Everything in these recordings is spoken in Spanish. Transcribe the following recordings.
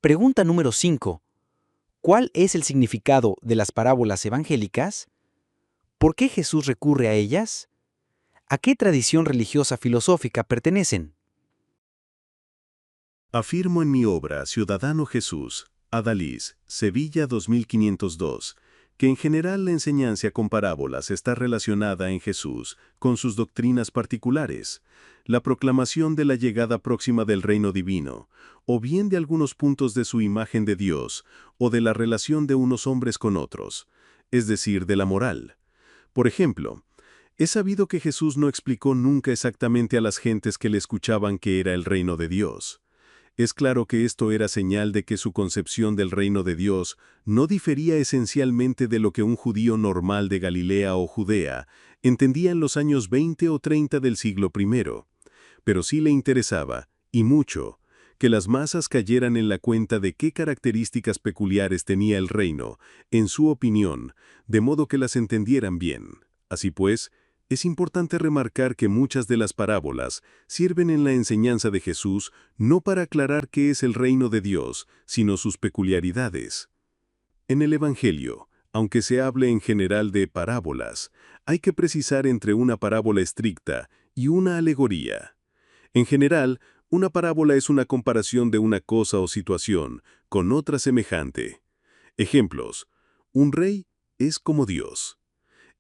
Pregunta número 5. ¿Cuál es el significado de las parábolas evangélicas? ¿Por qué Jesús recurre a ellas? ¿A qué tradición religiosa filosófica pertenecen? Afirmo en mi obra Ciudadano Jesús, Adalys, Sevilla 2502, que en general la enseñanza con parábolas está relacionada en Jesús con sus doctrinas particulares, la proclamación de la llegada próxima del reino divino, o bien de algunos puntos de su imagen de Dios, o de la relación de unos hombres con otros, es decir, de la moral. Por ejemplo, es sabido que Jesús no explicó nunca exactamente a las gentes que le escuchaban qué era el reino de Dios. Es claro que esto era señal de que su concepción del reino de Dios no difería esencialmente de lo que un judío normal de Galilea o Judea entendía en los años 20 o 30 del siglo I. Pero sí le interesaba, y mucho, que las masas cayeran en la cuenta de qué características peculiares tenía el reino, en su opinión, de modo que las entendieran bien. Así pues, es importante remarcar que muchas de las parábolas sirven en la enseñanza de Jesús no para aclarar qué es el reino de Dios, sino sus peculiaridades. En el Evangelio, aunque se hable en general de parábolas, hay que precisar entre una parábola estricta y una alegoría. En general, una parábola es una comparación de una cosa o situación con otra semejante. Ejemplos: un rey es como Dios.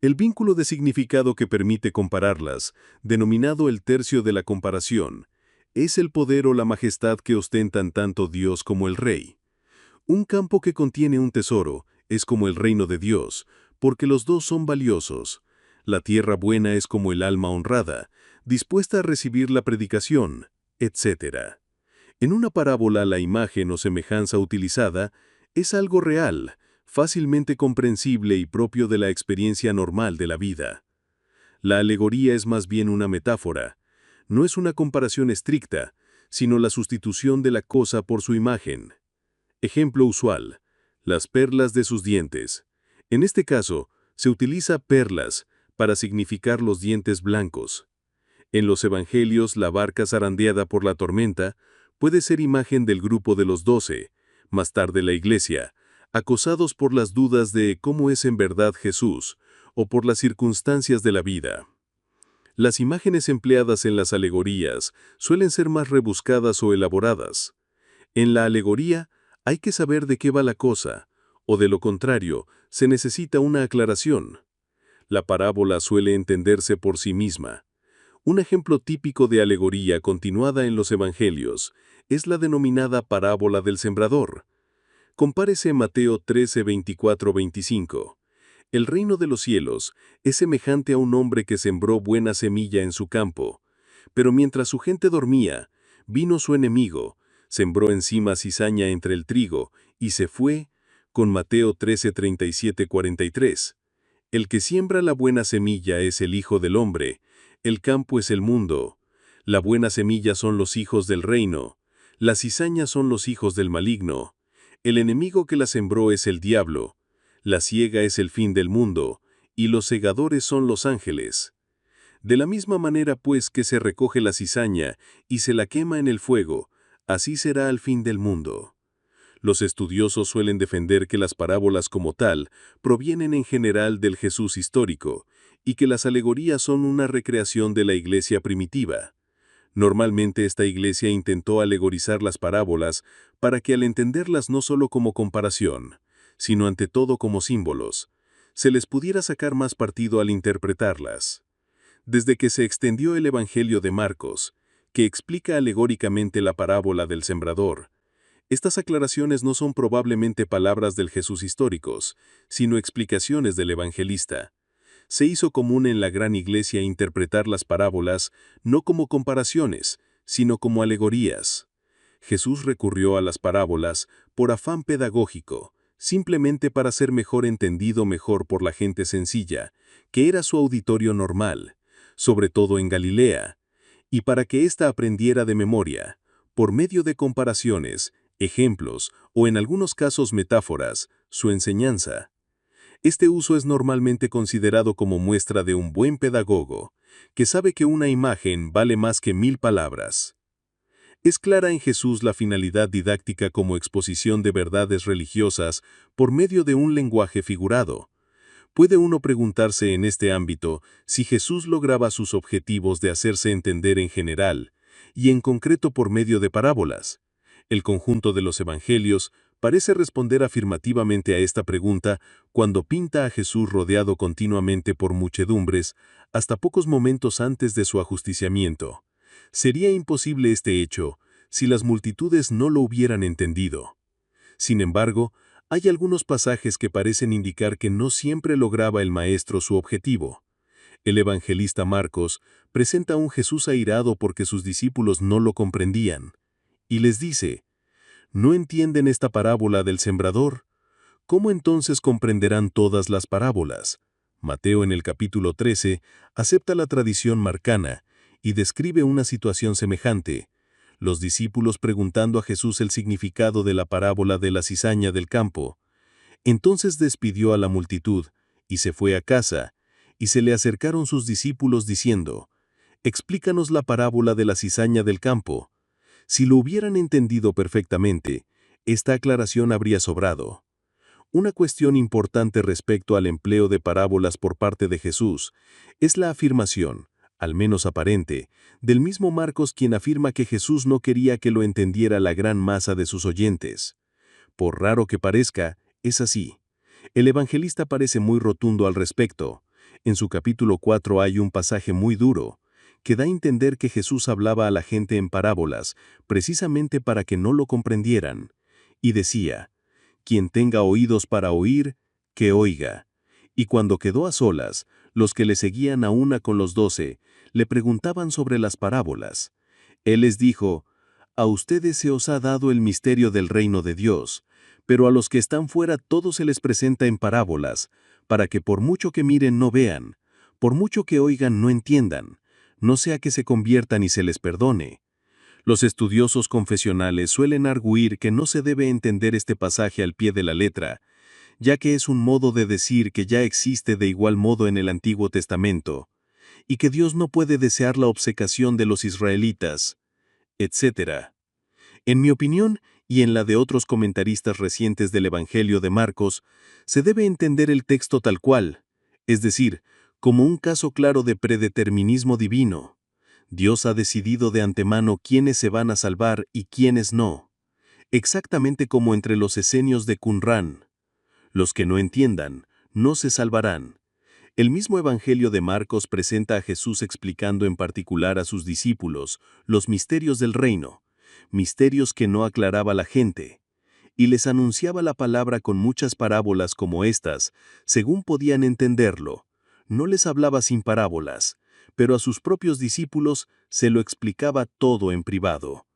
El vínculo de significado que permite compararlas, denominado el tercio de la comparación, es el poder o la majestad que ostentan tanto Dios como el rey. Un campo que contiene un tesoro es como el reino de Dios, porque los dos son valiosos. La tierra buena es como el alma honrada, dispuesta a recibir la predicación, etc. En una parábola la imagen o semejanza utilizada es algo real, fácilmente comprensible y propio de la experiencia normal de la vida. La alegoría es más bien una metáfora. No es una comparación estricta, sino la sustitución de la cosa por su imagen. Ejemplo usual: las perlas de sus dientes. En este caso, se utiliza perlas para significar los dientes blancos. En los evangelios, la barca zarandeada por la tormenta puede ser imagen del grupo de los 12, más tarde la iglesia, acosados por las dudas de cómo es en verdad Jesús, o por las circunstancias de la vida. Las imágenes empleadas en las alegorías suelen ser más rebuscadas o elaboradas. En la alegoría hay que saber de qué va la cosa, o de lo contrario, se necesita una aclaración. La parábola suele entenderse por sí misma. Un ejemplo típico de alegoría continuada en los evangelios es la denominada parábola del sembrador. Compárese Mateo 13, 24, 25. El reino de los cielos es semejante a un hombre que sembró buena semilla en su campo, pero mientras su gente dormía, vino su enemigo, sembró encima cizaña entre el trigo, y se fue, con Mateo 13, 37, 43. El que siembra la buena semilla es el Hijo del Hombre, el campo es el mundo, la buena semilla son los hijos del reino, las cizañas son los hijos del maligno, el enemigo que la sembró es el diablo, la siega es el fin del mundo, y los segadores son los ángeles. De la misma manera pues que se recoge la cizaña y se la quema en el fuego, así será al fin del mundo. Los estudiosos suelen defender que las parábolas como tal provienen en general del Jesús histórico, y que las alegorías son una recreación de la iglesia primitiva. Normalmente esta iglesia intentó alegorizar las parábolas para que al entenderlas no solo como comparación, sino ante todo como símbolos, se les pudiera sacar más partido al interpretarlas. Desde que se extendió el Evangelio de Marcos, que explica alegóricamente la parábola del sembrador, estas aclaraciones no son probablemente palabras del Jesús históricos, sino explicaciones del evangelista. Se hizo común en la gran iglesia interpretar las parábolas no como comparaciones, sino como alegorías. Jesús recurrió a las parábolas por afán pedagógico, simplemente para ser mejor entendido mejor por la gente sencilla, que era su auditorio normal, sobre todo en Galilea, y para que ésta aprendiera de memoria, por medio de comparaciones, ejemplos o en algunos casos metáforas, su enseñanza. Este uso es normalmente considerado como muestra de un buen pedagogo, que sabe que una imagen vale más que 1000 palabras. Es clara en Jesús la finalidad didáctica como exposición de verdades religiosas por medio de un lenguaje figurado. Puede uno preguntarse en este ámbito si Jesús lograba sus objetivos de hacerse entender en general, y en concreto por medio de parábolas. El conjunto de los evangelios parece responder afirmativamente a esta pregunta cuando pinta a Jesús rodeado continuamente por muchedumbres hasta pocos momentos antes de su ajusticiamiento. Sería imposible este hecho si las multitudes no lo hubieran entendido. Sin embargo, hay algunos pasajes que parecen indicar que no siempre lograba el Maestro su objetivo. El evangelista Marcos presenta a un Jesús airado porque sus discípulos no lo comprendían, y les dice: ¿no entienden esta parábola del sembrador? ¿Cómo entonces comprenderán todas las parábolas? Mateo en el capítulo 13 acepta la tradición marcana y describe una situación semejante. Los discípulos preguntando a Jesús el significado de la parábola de la cizaña del campo. Entonces despidió a la multitud y se fue a casa, y se le acercaron sus discípulos diciendo: «Explícanos la parábola de la cizaña del campo». Si lo hubieran entendido perfectamente, esta aclaración habría sobrado. Una cuestión importante respecto al empleo de parábolas por parte de Jesús es la afirmación, al menos aparente, del mismo Marcos, quien afirma que Jesús no quería que lo entendiera la gran masa de sus oyentes. Por raro que parezca, es así. El evangelista parece muy rotundo al respecto. En su capítulo 4 hay un pasaje muy duro, que da a entender que Jesús hablaba a la gente en parábolas, precisamente para que no lo comprendieran. Y decía: «Quien tenga oídos para oír, que oiga». Y cuando quedó a solas, los que le seguían a una con los 12, le preguntaban sobre las parábolas. Él les dijo: «A ustedes se os ha dado el misterio del reino de Dios, pero a los que están fuera todo se les presenta en parábolas, para que por mucho que miren no vean, por mucho que oigan no entiendan, no sea que se conviertan y se les perdone». Los estudiosos confesionales suelen arguir que no se debe entender este pasaje al pie de la letra, ya que es un modo de decir que ya existe de igual modo en el Antiguo Testamento, y que Dios no puede desear la obcecación de los israelitas, etc. En mi opinión, y en la de otros comentaristas recientes del Evangelio de Marcos, se debe entender el texto tal cual, es decir, como un caso claro de predeterminismo divino. Dios ha decidido de antemano quiénes se van a salvar y quiénes no, exactamente como entre los esenios de Qumrán. Los que no entiendan, no se salvarán. El mismo Evangelio de Marcos presenta a Jesús explicando en particular a sus discípulos los misterios del reino, misterios que no aclaraba la gente, y les anunciaba la palabra con muchas parábolas como estas, según podían entenderlo. No les hablaba sin parábolas, pero a sus propios discípulos se lo explicaba todo en privado.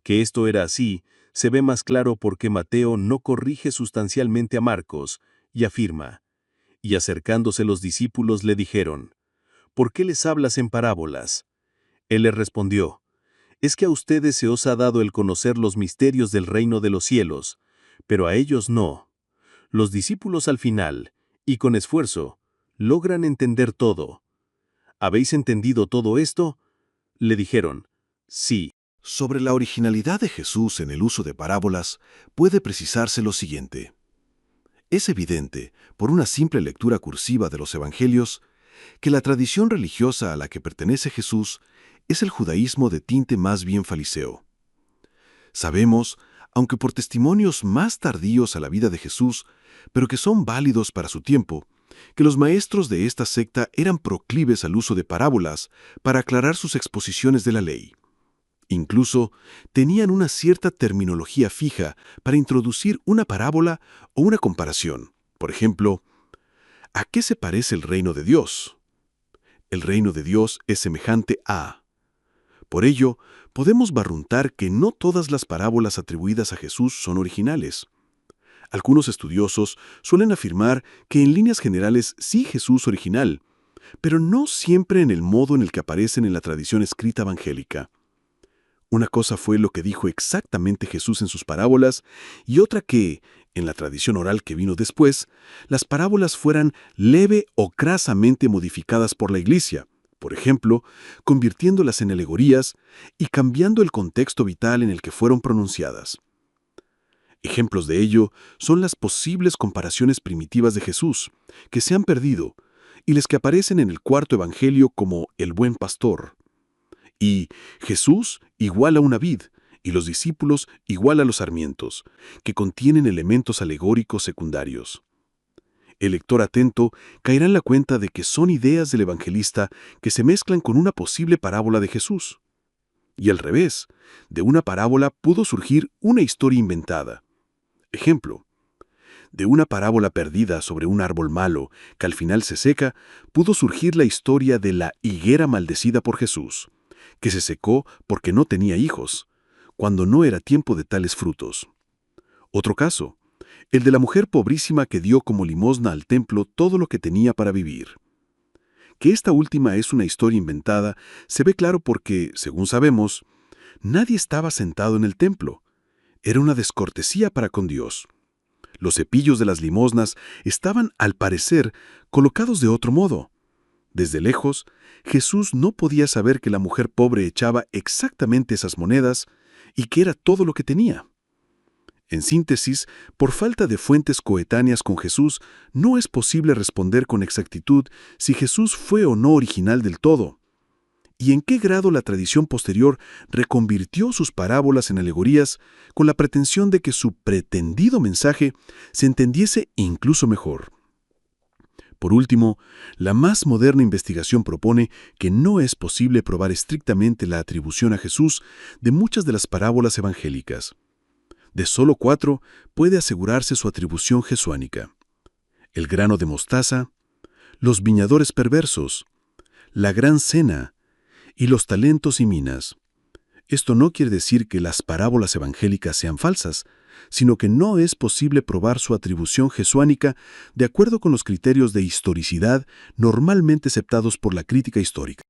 Que esto era así, se ve más claro porque Mateo no corrige sustancialmente a Marcos, y afirma: «Y acercándose los discípulos le dijeron: ¿por qué les hablas en parábolas?» Él les respondió: «Es que a ustedes se os ha dado el conocer los misterios del reino de los cielos, pero a ellos no». Los discípulos al final, y con esfuerzo, logran entender todo. «¿Habéis entendido todo esto?», le dijeron. «Sí». Sobre la originalidad de Jesús en el uso de parábolas, puede precisarse lo siguiente. Es evidente, por una simple lectura cursiva de los Evangelios, que la tradición religiosa a la que pertenece Jesús es el judaísmo de tinte más bien fariseo. Sabemos, aunque por testimonios más tardíos a la vida de Jesús, pero que son válidos para su tiempo, que los maestros de esta secta eran proclives al uso de parábolas para aclarar sus exposiciones de la ley. Incluso tenían una cierta terminología fija para introducir una parábola o una comparación. Por ejemplo, ¿a qué se parece el reino de Dios? El reino de Dios es semejante a... Por ello, podemos barruntar que no todas las parábolas atribuidas a Jesús son originales. Algunos estudiosos suelen afirmar que en líneas generales sí Jesús original, pero no siempre en el modo en el que aparecen en la tradición escrita evangélica. Una cosa fue lo que dijo exactamente Jesús en sus parábolas, y otra que, en la tradición oral que vino después, las parábolas fueran leve o crasamente modificadas por la Iglesia, por ejemplo, convirtiéndolas en alegorías y cambiando el contexto vital en el que fueron pronunciadas. Ejemplos de ello son las posibles comparaciones primitivas de Jesús, que se han perdido, y las que aparecen en el cuarto evangelio como el buen pastor. Y Jesús igual a una vid, y los discípulos igual a los sarmientos, que contienen elementos alegóricos secundarios. El lector atento caerá en la cuenta de que son ideas del evangelista que se mezclan con una posible parábola de Jesús. Y al revés, de una parábola pudo surgir una historia inventada. Ejemplo, de una parábola perdida sobre un árbol malo que al final se seca, pudo surgir la historia de la higuera maldecida por Jesús, que se secó porque no tenía hijos, cuando no era tiempo de tales frutos. Otro caso, el de la mujer pobrísima que dio como limosna al templo todo lo que tenía para vivir. Que esta última es una historia inventada se ve claro porque, según sabemos, nadie estaba sentado en el templo. Era una descortesía para con Dios. Los cepillos de las limosnas estaban, al parecer, colocados de otro modo. Desde lejos, Jesús no podía saber que la mujer pobre echaba exactamente esas monedas y que era todo lo que tenía. En síntesis, por falta de fuentes coetáneas con Jesús, no es posible responder con exactitud si Jesús fue o no original del todo, y en qué grado la tradición posterior reconvirtió sus parábolas en alegorías con la pretensión de que su pretendido mensaje se entendiese incluso mejor. Por último, la más moderna investigación propone que no es posible probar estrictamente la atribución a Jesús de muchas de las parábolas evangélicas. De solo 4 puede asegurarse su atribución jesuánica: el grano de mostaza, los viñadores perversos, la gran cena y los talentos y minas. Esto no quiere decir que las parábolas evangélicas sean falsas, sino que no es posible probar su atribución jesuánica de acuerdo con los criterios de historicidad normalmente aceptados por la crítica histórica.